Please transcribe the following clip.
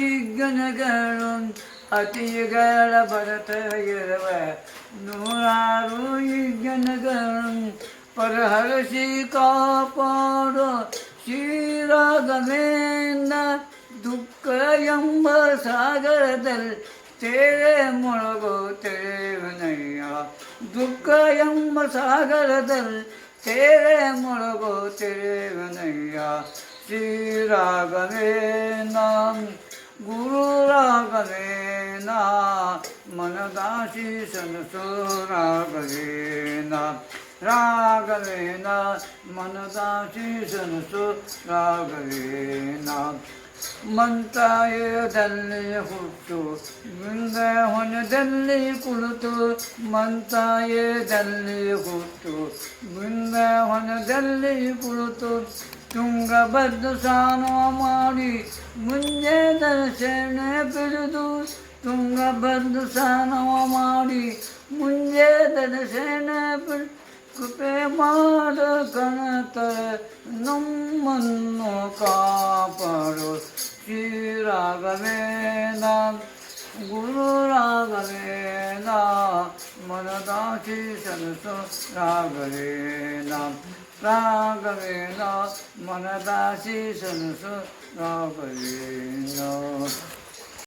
ಯಜ್ಞಗಳು ಅತಿಗಳ ಭರತ ಇರುವ ನೂರಾರು ಯಜ್ಞಗಳು ಪರಹರಿಸಿ ಕಾಪಾಡೋ ಶ್ರೀರಾಘವೇಂದ್ರ ದುಃಖ ಎಂಬ ಸಾಗರದಲ್ಲಿ ತೇರೆ ಮೊಳಗೋ ತೇವನಯ್ಯ ದುಃಖ ಎಂಬ ಸಾಗರದಲ್ಲಿ ತೇರೆ ಮೊಳಗೋ ತೇವನಯ್ಯ ಶ್ರೀರಾಘವೇಂದ್ರ ಗುರು ರಾಘವೇಂದ್ರ ಮನದಾಸಿ ಸನಸೋ ರಾಘವೇಂದ್ರ ರಾಘವೇಂದ್ರ ಮನದಾಸಿ ಸನಸೋ ರಾಘವೇಂದ್ರ ಮಂತಾಯದಲ್ಲಿ ಹುಟ್ಟು ಬೃಂದಾವನದಲ್ಲಿ ಕುಳಿತು ಮಂತಾಯದಲ್ಲಿ ಹುಟ್ಟು ಬೃಂದಾವನದಲ್ಲಿ ಕುಳಿತು ತುಂಗಭದ್ರ ಸ್ನಾನ ಮಾಡಿ ಮುಂಜೆ ದರ್ಶನ ಬಿಡುದು ತುಂಗಭದ್ರ ಸ್ನಾನ ಮಾಡಿ ಮುಂಜೆ ದರ್ಶನ ಬಿಡು ಕೃಪೆ ಮಾಡ ಕಣತರ ನಮ್ಮನ್ನು ಕಾಪಾಡು ಶ್ರೀರಾಘವೇಂದ್ರ ಗುರು ರಾಘವೇಂದ್ರ ಮನದಾಸಿ ಸರಸು ರಾಘವೇಂದ್ರ ರಾಘವೇಂದ್ರ ಮನದಾಸಿ ಸರಸು ರಾಘವೇಂದ್ರ